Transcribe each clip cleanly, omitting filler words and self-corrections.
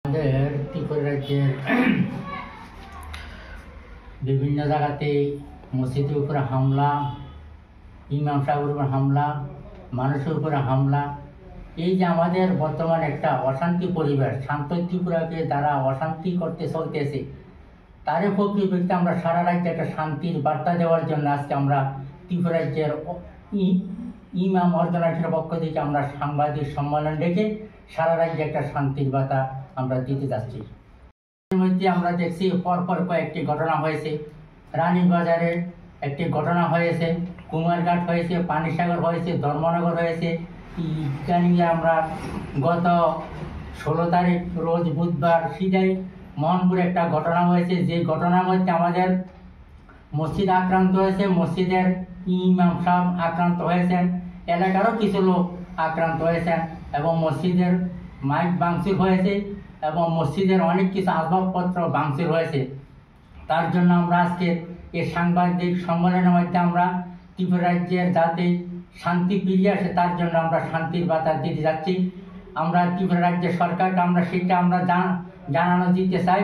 আমাদের ত্রিপুরা রাজ্যের বিভিন্ন জায়গাতে মসজিদের উপরে হামলা, ইমাম সাহেবের উপর হামলা, মানুষের উপরে হামলা, এই যে আমাদের বর্তমান একটা অশান্তি পরিবেশ, শান্ত ত্রিপুরাকে দ্বারা অশান্তি করতে চলতেছে, তারই পরিপ্রেক্ষিতে আমরা সারা রাজ্যে একটা শান্তির বার্তা দেওয়ার জন্য আজকে আমরা ত্রিপুরা রাজ্যের ইমাম অর্গানাইজেশনের পক্ষ থেকে আমরা সাংবাদিক সম্মেলন ডেকে সারা রাজ্যে একটা শান্তির বার্তা আমরা দিতে যাচ্ছি। এর মধ্যে আমরা দেখছি পরপর কয়েকটি ঘটনা হয়েছে। রানীবাজারে একটি ঘটনা হয়েছে, কুমারঘাট হয়েছে, পানিসাগর হয়েছে, ধর্মনগর হয়েছে। ইদানিংয়ে আমরা গত 16 তারিখ রোজ বুধবার সিধাই মোহনপুরে একটা ঘটনা হয়েছে, যে ঘটনার মধ্যে আমাদের মসজিদ আক্রান্ত হয়েছে, মসজিদের ইমাম সাহেব আক্রান্ত হয়েছেন, এলাকারও কিছু লোক আক্রান্ত হয়েছেন এবং মসজিদের মাইক ভাঙচুর হয়েছে এবং মসজিদের অনেক কিছু আসবাবপত্র ভাঙচুর হয়েছে। তার জন্য আমরা আজকে এই সাংবাদিক সম্মেলনের মধ্যে আমরা ত্রিপুরা রাজ্যের যাতে শান্তি ফিরিয়ে আসে তার জন্য আমরা শান্তির বার্তা দিতে যাচ্ছি। আমরা ত্রিপুরা রাজ্যের সরকারকে আমরা সেটা আমরা জানানো দিতে চাই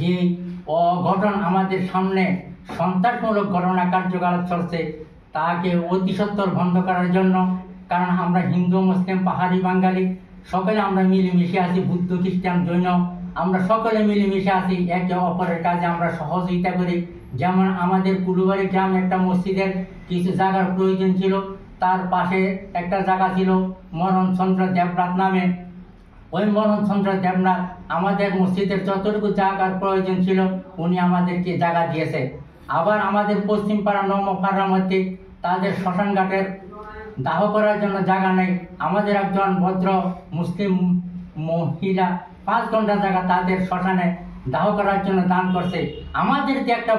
যে অঘটন আমাদের সামনে সন্ত্রাসমূলক ঘটনা কার্যকলাপ চলছে, তাকে অতি সত্বর বন্ধ করার জন্য। কারণ আমরা হিন্দু, মুসলিম, পাহাড়ি, বাঙালি সকলে আমরা মিলেমিশে আছি, বুদ্ধ, খ্রিস্টান, জৈন, আমরা সকলে মিলেমিশে আছি, একে অপরের কাজে আমরা সহযোগিতা করি। যেমন আমাদের কুলুবাড়ি গ্রামে একটা মসজিদের কিছু জায়গার প্রয়োজন ছিল, তার পাশে একটা জায়গা ছিল মরণচন্দ্র দেবনাথ নামে। ওই মরণচন্দ্র দেবনাথ আমাদের মসজিদের যতটুকু জায়গার প্রয়োজন ছিল উনি আমাদেরকে জায়গা দিয়েছে। আবার আমাদের পশ্চিম পাড়া নমপাড়ার মধ্যে তাদের শ্মশান ঘাটের দাহ করার জন্য জায়গা নেই, আমাদের একজন ভদ্র মুসলিম মহিলা 5 ঘন্টা জায়গা তাদের শ্মশানে দাহ করার জন্য দান করছে। আমাদের যে একটা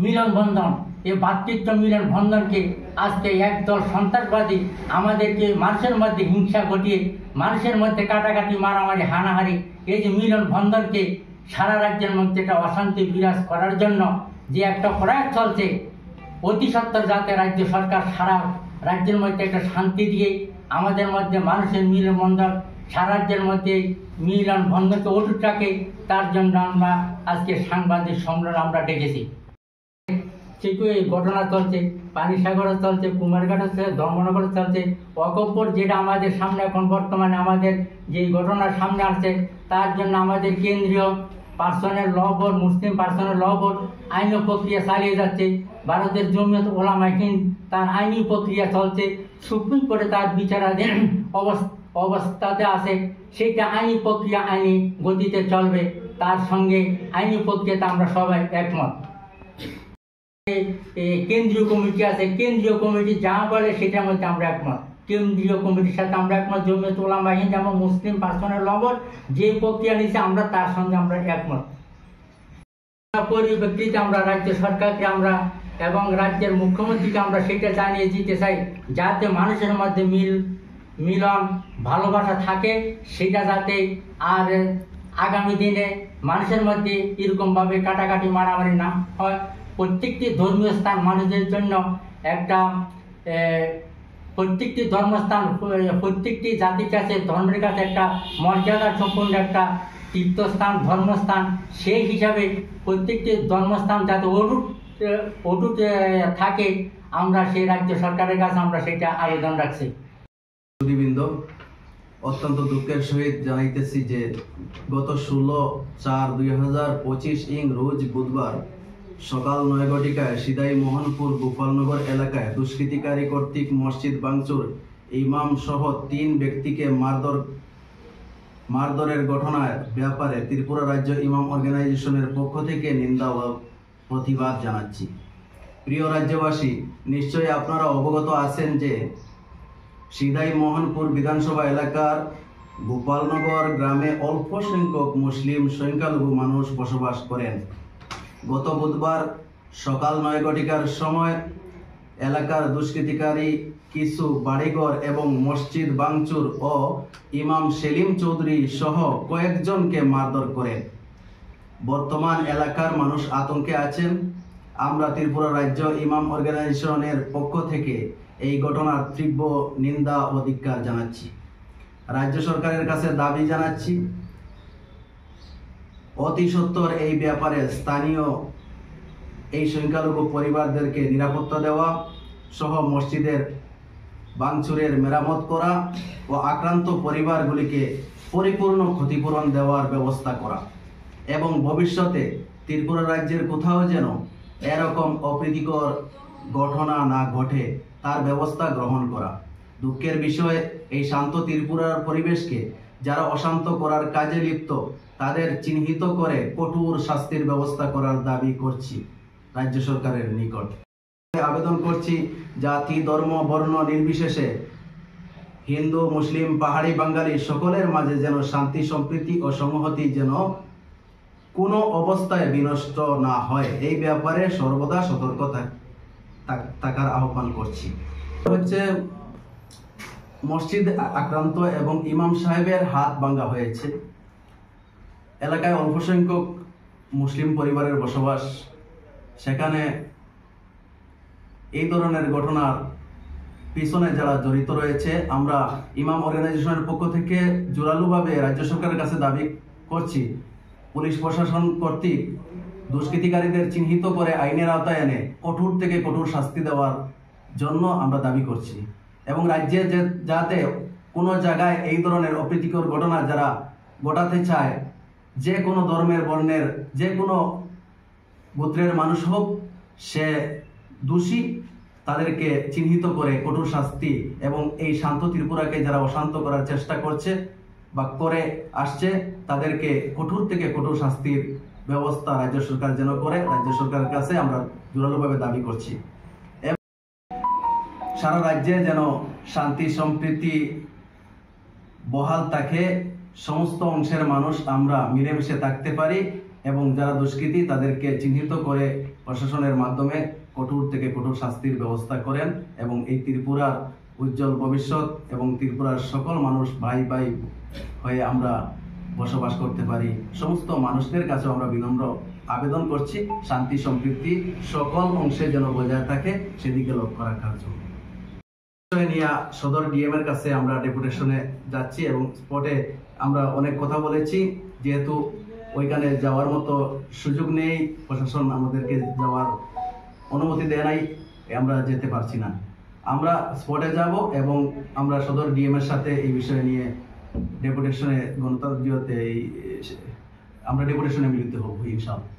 মিলন বন্ধন, এই ভাতৃত্ব মিলন বন্ধনকে আজকে একদল সন্ত্রাসবাদী আমাদেরকে মানুষের মধ্যে হিংসা ঘটিয়ে, মানুষের মধ্যে কাটাকাটি, মারামারি, হানাহারি, এই যে মিলন বন্ধনকে সারা রাজ্যের মধ্যে একটা অশান্তি বিরাজ করার জন্য যে একটা প্রয়াস চলছে, অতি সত্বর যাতে রাজ্য সরকার সারা রাজ্যের মধ্যে একটা শান্তি দিয়ে আমাদের মধ্যে মানুষের মিলন বন্ধন, সারা রাজ্যের মধ্যে মিলন বন্ধনকে অটুট রাখে, তার জন্য আমরা আজকে সাংবাদিক সম্মেলন আমরা ডেকেছি। ঠিকই এই ঘটনা চলছে, পানিসাগরে চলছে, কুমারঘাটে চলছে, ধর্মনগরে চলছে। অকব্বর যেটা আমাদের সামনে এখন বর্তমানে আমাদের যে ঘটনার সামনে আসছে, তার জন্য আমাদের কেন্দ্রীয় পার্সোনাল ল বোর্ড, মুসলিম পার্সোনাল ল বোর্ড আইনি প্রক্রিয়া চালিয়ে যাচ্ছে। ভারতের জমিয়ত ওলামা হিন্দ তার আইনি প্রক্রিয়া চলছে, সুপ্রিম কোর্টে তার বিচারাধীন অবস্থাতে আছে। সেইটা আইনি প্রক্রিয়া আইনি গতিতে চলবে, তার সঙ্গে আইনি প্রক্রিয়াতে আমরা সবাই একমত। কেন্দ্রীয় কমিটি আছে, কেন্দ্রীয় কমিটি যা বলে সেটার মধ্যে আমরা একমত। কেন্দ্রীয় কমিটির সাথে আমরা একমত, জমিয়ত ওলামা হিন্দ এবং মুসলিম পার্সোনাল ল বোর্ড যে প্রক্রিয়া নিচ্ছে আমরা তার সঙ্গে আমরা একমত। পরিপ্রেক্ষিতে আমরা রাজ্য সরকারকে আমরা এবং রাজ্যের মুখ্যমন্ত্রীকে আমরা সেটা জানিয়ে দিতে চাই, যাতে মানুষের মধ্যে মিলন ভালোবাসা থাকে, সেটা যাতে আর আগামী দিনে মানুষের মধ্যে এরকমভাবে কাটাকাটি, মারামারি না হয়। প্রত্যেকটি ধর্মীয় স্থান মানুষদের জন্য একটা প্রত্যেকটি ধর্মস্থান প্রত্যেকটি জাতির কাছে, ধর্মের কাছে একটা মর্যাদা সম্পন্ন একটা তীর্থস্থান, ধর্মস্থান। সেই হিসাবে প্রত্যেকটি ধর্মস্থান যাতে অটুট থাকে, আমরা সেই রাজ্য সরকারের কাছে আমরা সেটা আবেদন রাখছি। সুধীবৃন্দ, অত্যন্ত দুঃখের সহিত জানাইতেছি যে গত 16/4/2025 রোজ বুধবার সকাল 9 ঘটিকায় সিদাই মোহনপুর গোপালনগর এলাকায় দুষ্কৃতিকারী কর্তৃক মসজিদ ভাঙচুর, ইমাম সহ 3 ব্যক্তিকে মারধরের ঘটনার ব্যাপারে ত্রিপুরা রাজ্য ইমাম অর্গানাইজেশনের পক্ষ থেকে নিন্দা ও প্রতিবাদ জানাচ্ছি। প্রিয় রাজ্যবাসী, নিশ্চয়ই আপনারা অবগত আছেন যে সিদাই মোহনপুর বিধানসভা এলাকার গোপালনগর গ্রামে অল্প সংখ্যক মুসলিম সংখ্যালঘু মানুষ বসবাস করেন। গত বুধবার সকাল 9 ঘটিকার সময় এলাকার দুষ্কৃতিকারী কিছু বাড়িঘর এবং মসজিদ ভাঙচুর ও ইমাম সেলিম চৌধুরী সহ কয়েকজনকে মারধর করে। বর্তমান এলাকার মানুষ আতঙ্কে আছেন। আমরা ত্রিপুরা রাজ্য ইমাম অর্গানাইজেশনের পক্ষ থেকে এই ঘটনার তীব্র নিন্দা ও ধিক্কার জানাচ্ছি। রাজ্য সরকারের কাছে দাবি জানাচ্ছি অতি সত্বর এই ব্যাপারে স্থানীয় এই সংখ্যালঘু পরিবারদেরকে নিরাপত্তা দেওয়া সহ মসজিদের ভাঙচুরের মেরামত করা ও আক্রান্ত পরিবারগুলিকে পরিপূর্ণ ক্ষতিপূরণ দেওয়ার ব্যবস্থা করা এবং ভবিষ্যতে ত্রিপুরা রাজ্যের কোথাও যেন এরকম অপ্রীতিকর ঘটনা না ঘটে তার ব্যবস্থা গ্রহণ করা। দুঃখের বিষয়, এই শান্ত ত্রিপুরার পরিবেশকে যারা অশান্ত করার কাজে লিপ্ত তাদের চিহ্নিত করে কঠোর শাস্তির ব্যবস্থা করার দাবি করছি রাজ্য সরকারের নিকট। আবেদন করছি জাতি, ধর্ম, বর্ণ নির্বিশেষে হিন্দু, মুসলিম, পাহাড়ি, বাঙালি সকলের মাঝে যেন শান্তি, সম্প্রীতি ও সংহতি যেন কোনো অবস্থায় বিনষ্ট না হয় এই ব্যাপারে সর্বদা সতর্ক থাকার আহ্বান করছি। হচ্ছে মসজিদ আক্রান্ত এবং ইমাম সাহেবের হাত ভাঙা হয়েছে। এলাকায় অল্প সংখ্যক মুসলিম পরিবারের বসবাস, সেখানে এই ধরনের ঘটনার পিছনে যারা জড়িত রয়েছে, আমরা ইমাম অর্গানাইজেশনের পক্ষ থেকে জোরালোভাবে রাজ্য সরকারের কাছে দাবি করছি পুলিশ প্রশাসন কর্তৃক দুষ্কৃতিকারীদের চিহ্নিত করে আইনের আওতায় এনে কঠোর থেকে কঠোর শাস্তি দেওয়ার জন্য আমরা দাবি করছি এবং রাজ্যে যাতে কোনো জায়গায় এই ধরনের অপ্রীতিকর ঘটনা যারা ঘটাতে চায়, যে কোনো ধর্মের, বর্ণের, যে কোনো গোত্রের মানুষ হোক, সে দোষী, তাদেরকে চিহ্নিত করে কঠোর শাস্তি এবং এই শান্ত ত্রিপুরাকে যারা অশান্ত করার চেষ্টা করছে বা করে আসছে তাদেরকে কঠোর থেকে কঠোর শাস্তির ব্যবস্থা রাজ্য সরকার যেন করে রাজ্য সরকারের কাছে আমরা জোরালোভাবে দাবি করছি। সারা রাজ্যে যেন শান্তি, সম্প্রীতি বহাল থাকে, সমস্ত অংশের মানুষ আমরা মিলেমিশে থাকতে পারি এবং যারা দুষ্কৃতী তাদেরকে চিহ্নিত করে প্রশাসনের মাধ্যমে কঠোর থেকে কঠোর শাস্তির ব্যবস্থা করেন এবং এই ত্রিপুরার উজ্জ্বল ভবিষ্যৎ এবং ত্রিপুরার সকল মানুষ ভাই ভাই হয়ে আমরা বসবাস করতে পারি। সমস্ত মানুষদের কাছে আমরা বিনম্র আবেদন করছি শান্তি, সম্প্রীতি সকল অংশে যেন বজায় থাকে, সেদিকে লক্ষ্য রাখার জন্য। নিয়ে সদর ডিএম এর কাছে আমরা ডেপুটেশনে যাচ্ছি এবং স্পটে আমরা অনেক কথা বলেছি। যেহেতু ওইখানে যাওয়ার মতো সুযোগ নেই, প্রশাসন আমাদেরকে যাওয়ার অনুমতি দেয় নাই, আমরা যেতে পারছি না। আমরা স্পটে যাব এবং আমরা সদর ডিএম এর সাথে এই বিষয় নিয়ে ডেপুটেশনে আমরা ডেপুটেশনে মিলিত হব ইনশাআল্লাহ।